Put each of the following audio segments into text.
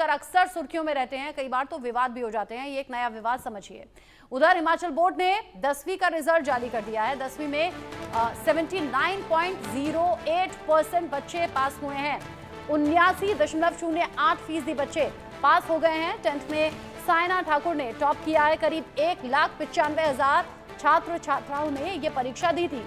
लेकर अक्सर सुर्खियों में रहते हैं, कई बार तो विवाद भी हो जाते हैं। ये एक नया विवाद समझिए। उधर हिमाचल बोर्ड ने 10वीं का रिजल्ट जारी कर दिया है। 10वीं में 79.08% बच्चे पास हुए हैं। 79.08% बच्चे पास हो गए हैं। 10th में साइना ठाकुर ने टॉप किया है। करीब 1,95,000 छात्र छात्राओं ने ये परीक्षा दी थी।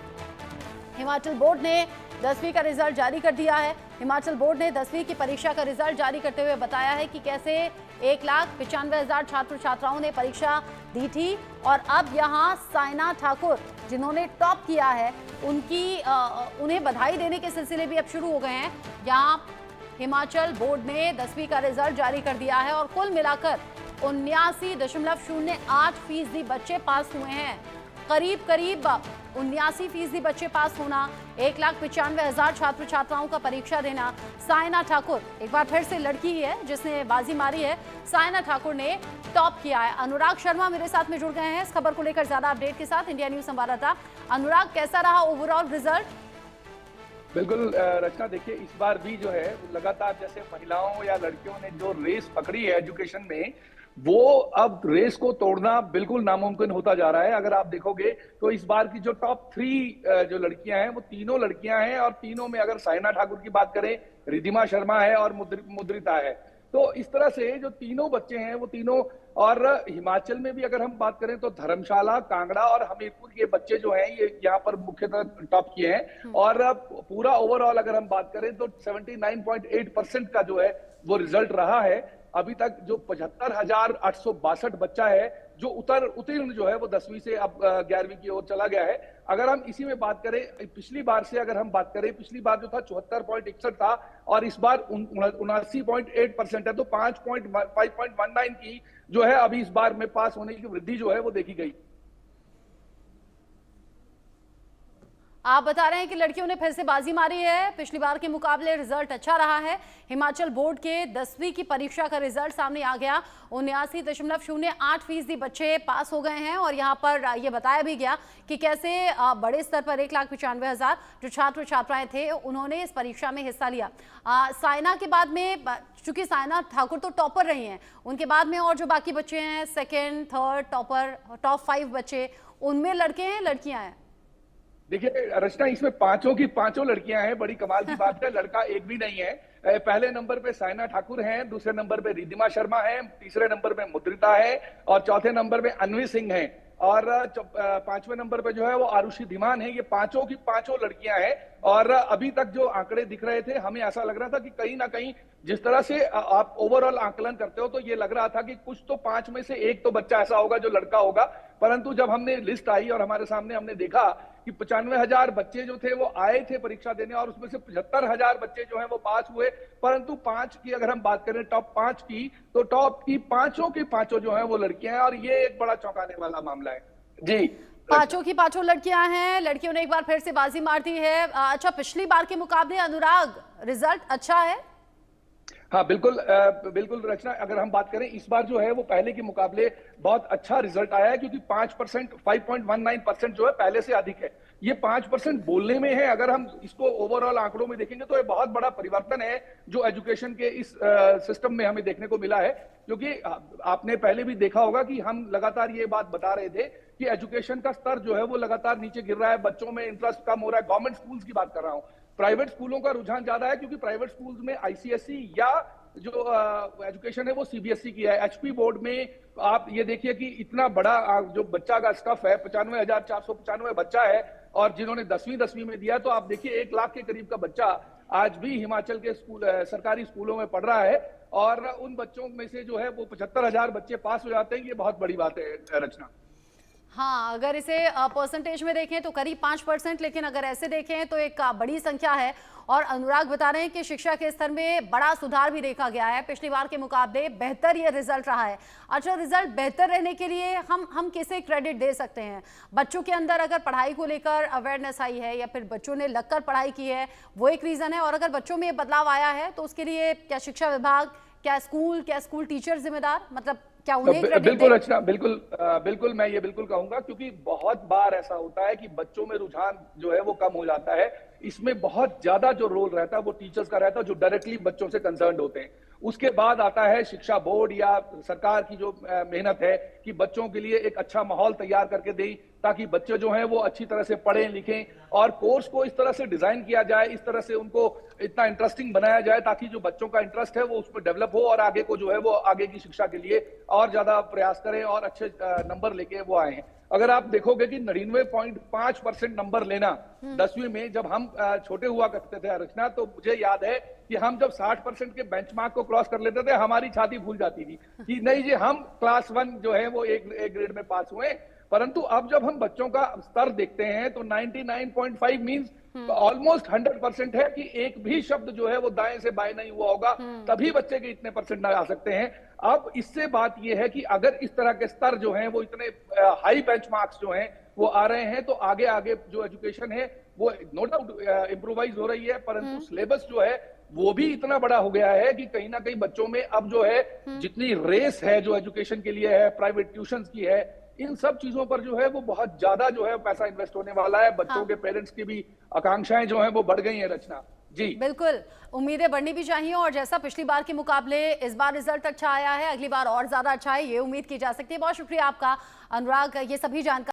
हिमाचल बोर्ड ने 10वीं का रिजल्ट जारी कर दिया है। हिमाचल बोर्ड ने 10वीं की परीक्षा का रिजल्ट जारी करते हुए बताया है कि कैसे 1,95,000 छात्र छात्राओं ने परीक्षा दी थी और अब यहाँ साइना ठाकुर जिन्होंने टॉप किया है उन्हें बधाई देने के सिलसिले भी अब शुरू हो गए हैं। यहाँ हिमाचल बोर्ड ने 10वीं का रिजल्ट जारी कर दिया है और कुल मिलाकर 79.08% बच्चे पास हुए हैं। करीब 79% बच्चे पास होना, 1,95,000 छात्र छात्राओं का परीक्षा देना। साइना ठाकुर एक बार फिर से लड़की है जिसने बाजी मारी है। साइना ठाकुर ने टॉप किया है। अनुराग शर्मा मेरे साथ में जुड़ गए हैं इस खबर को लेकर ज्यादा अपडेट के साथ। इंडिया न्यूज संवाददाता अनुराग, कैसा रहा ओवरऑल रिजल्ट? बिल्कुल रचना, देखिए इस बार भी जो है लगातार जैसे महिलाओं या लड़कियों ने जो रेस पकड़ी है एजुकेशन में, वो अब रेस को तोड़ना बिल्कुल नामुमकिन होता जा रहा है। अगर आप देखोगे तो इस बार की जो टॉप 3 जो लड़कियां हैं वो तीनों लड़कियां हैं और तीनों में अगर साइना ठाकुर की बात करें, रिद्धिमा शर्मा है और मुद्रिता है। तो इस तरह से जो तीनों बच्चे हैं वो तीनों, और हिमाचल में भी अगर हम बात करें तो धर्मशाला, कांगड़ा और हमीरपुर के बच्चे जो हैं ये यहाँ पर मुख्यतः टॉप किए हैं। और पूरा ओवरऑल अगर हम बात करें तो 79.8% का जो है वो रिजल्ट रहा है। अभी तक जो 75,862 बच्चा है जो उत्तीर्ण जो है वो 10वीं से अब 11वीं की ओर चला गया है। अगर हम इसी में बात करें पिछली बार से, अगर हम बात करें पिछली बार जो था 74.61 था और इस बार 79.8% है, तो 5.19 की जो है अभी इस बार में पास होने की वृद्धि जो है वो देखी गई। आप बता रहे हैं कि लड़कियों ने फिर से बाजी मारी है, पिछली बार के मुकाबले रिजल्ट अच्छा रहा है। हिमाचल बोर्ड के 10वीं की परीक्षा का रिजल्ट सामने आ गया। 79.08% बच्चे पास हो गए हैं और यहां पर यह बताया भी गया कि कैसे बड़े स्तर पर 1,95,000 जो छात्र छात्राएं थे उन्होंने इस परीक्षा में हिस्सा लिया। साइना के बाद में, चूंकि साइना ठाकुर तो टॉपर रही हैं, उनके बाद में और जो बाकी बच्चे हैं सेकेंड, थर्ड, टॉपर, टॉप 5 बच्चे, उनमें लड़के हैं लड़कियां हैं? देखिए रचना, इसमें पांचों की पांचों लड़कियां हैं। बड़ी कमाल की बात है, लड़का एक भी नहीं है। पहले नंबर पे साइना ठाकुर हैं, दूसरे नंबर पे रिद्धिमा शर्मा है, तीसरे नंबर पे मुद्रिता है और चौथे नंबर पे अन्वी सिंह है और 5वें नंबर पे जो है वो आरुषि धीमान है। ये पांचों की पांचों लड़कियां हैं और अभी तक जो आंकड़े दिख रहे थे हमें ऐसा लग रहा था कि कहीं ना कहीं जिस तरह से आप ओवरऑल आकलन करते हो तो ये लग रहा था कि कुछ तो 5 में से एक तो बच्चा ऐसा होगा जो लड़का होगा। परंतु जब हमने लिस्ट आई और हमारे सामने हमने देखा कि 95,000 बच्चे जो थे वो आए थे परीक्षा देने और उसमें से 75,000 बच्चे जो हैं वो पास हुए। परंतु 5 की अगर हम बात करें टॉप 5 की, तो टॉप की पांचों जो हैं वो लड़कियां हैं और ये एक बड़ा चौंकाने वाला मामला है। जी, पांचों की पांचों लड़कियां हैं। लड़कियों ने एक बार फिर से बाजी मार दी है। अच्छा, पिछली बार के मुकाबले अनुराग रिजल्ट अच्छा है? हाँ बिल्कुल बिल्कुल रचना, अगर हम बात करें इस बार जो है वो पहले के मुकाबले बहुत अच्छा रिजल्ट आया है क्योंकि 5%, 5.19% जो है पहले से अधिक है। ये 5% बोलने में है, अगर हम इसको ओवरऑल आंकड़ों में देखेंगे तो ये बहुत बड़ा परिवर्तन है जो एजुकेशन के इस सिस्टम में हमें देखने को मिला है। क्योंकि आपने पहले भी देखा होगा कि हम लगातार ये बात बता रहे थे कि एजुकेशन का स्तर जो है वो लगातार नीचे गिर रहा है, बच्चों में इंटरेस्ट कम हो रहा है। गवर्नमेंट स्कूल्स की बात कर रहा हूं, प्राइवेट स्कूलों का रुझान ज्यादा है क्योंकि प्राइवेट स्कूल्स में आईसीएसई या जो एजुकेशन है वो सीबीएसई की है। एचपी बोर्ड में आप ये देखिए कि इतना बड़ा जो बच्चा का स्टफ है, 95,495 बच्चा है और जिन्होंने 10वीं में दिया, तो आप देखिए 1 लाख के करीब का बच्चा आज भी हिमाचल के स्कूल, सरकारी स्कूलों में पढ़ रहा है और उन बच्चों में से जो है वो 75,000 बच्चे पास हो जाते हैं। ये बहुत बड़ी बात है रचना। हाँ, अगर इसे परसेंटेज में देखें तो करीब 5%, लेकिन अगर ऐसे देखें तो एक बड़ी संख्या है। और अनुराग बता रहे हैं कि शिक्षा के स्तर में बड़ा सुधार भी देखा गया है, पिछली बार के मुकाबले बेहतर ये रिजल्ट रहा है। अच्छा, रिजल्ट बेहतर रहने के लिए हम किसे क्रेडिट दे सकते हैं? बच्चों के अंदर अगर पढ़ाई को लेकर अवेयरनेस आई है या फिर बच्चों ने लगकर पढ़ाई की है, वो एक रीजन है। और अगर बच्चों में बदलाव आया है तो उसके लिए क्या शिक्षा विभाग, क्या स्कूल टीचर जिम्मेदार, मतलब क्या उन्हें बिल्कुल अच्छा, बिल्कुल मैं ये बिल्कुल कहूंगा क्योंकि बहुत बार ऐसा होता है कि बच्चों में रुझान जो है वो कम हो जाता है। इसमें बहुत ज्यादा जो रोल रहता है वो टीचर्स का रहता है जो डायरेक्टली बच्चों से कंसर्न्ड होते हैं। उसके बाद आता है शिक्षा बोर्ड या सरकार की जो मेहनत है कि बच्चों के लिए एक अच्छा माहौल तैयार करके दें, ताकि बच्चे जो हैं वो अच्छी तरह से पढ़ें लिखें, और कोर्स को इस तरह से डिजाइन किया जाए, इस तरह से उनको इतना इंटरेस्टिंग बनाया जाए ताकि जो बच्चों का इंटरेस्ट है वो उसमें डेवलप हो और आगे को जो है वो आगे की शिक्षा के लिए और ज्यादा प्रयास करें और अच्छे नंबर लेके वो आए हैं। अगर आप देखोगे कि 99.5% नंबर लेना 10वीं में, जब हम छोटे हुआ करते थे रचना, तो मुझे याद है कि हम जब 60% के बेंचमार्क को क्रॉस कर लेते थे हमारी छाती फूल जाती थी कि नहीं जी हम क्लास 1 जो है वो एक ग्रेड में पास हुए। परंतु अब जब हम बच्चों का स्तर देखते हैं तो 99.5 मींस ऑलमोस्ट 100% है कि एक भी शब्द जो है वो दाएं से बाएं नहीं हुआ होगा, तभी बच्चे के इतने परसेंट आ सकते हैं। अब इससे बात यह है कि अगर इस तरह के स्तर जो हैं वो इतने हाई बेंचमार्क्स जो हैं वो आ रहे हैं, तो आगे आगे जो एजुकेशन है वो नो डाउट इम्प्रोवाइज हो रही है, परंतु सिलेबस जो है वो भी इतना बड़ा हो गया है कि कहीं ना कहीं बच्चों में अब जो है जितनी रेस है जो एजुकेशन के लिए है, प्राइवेट ट्यूशंस की है, इन सब चीजों पर जो है वो बहुत ज्यादा जो है पैसा इन्वेस्ट होने वाला है। बच्चों के पेरेंट्स की भी आकांक्षाएं जो हैं वो बढ़ गई हैं रचना जी। बिल्कुल, उम्मीदें बढ़नी भी चाहिए, और जैसा पिछली बार के मुकाबले इस बार रिजल्ट अच्छा आया है, अगली बार और ज्यादा अच्छा है, ये उम्मीद की जा सकती है। बहुत शुक्रिया आपका अनुराग, ये सभी जानकारी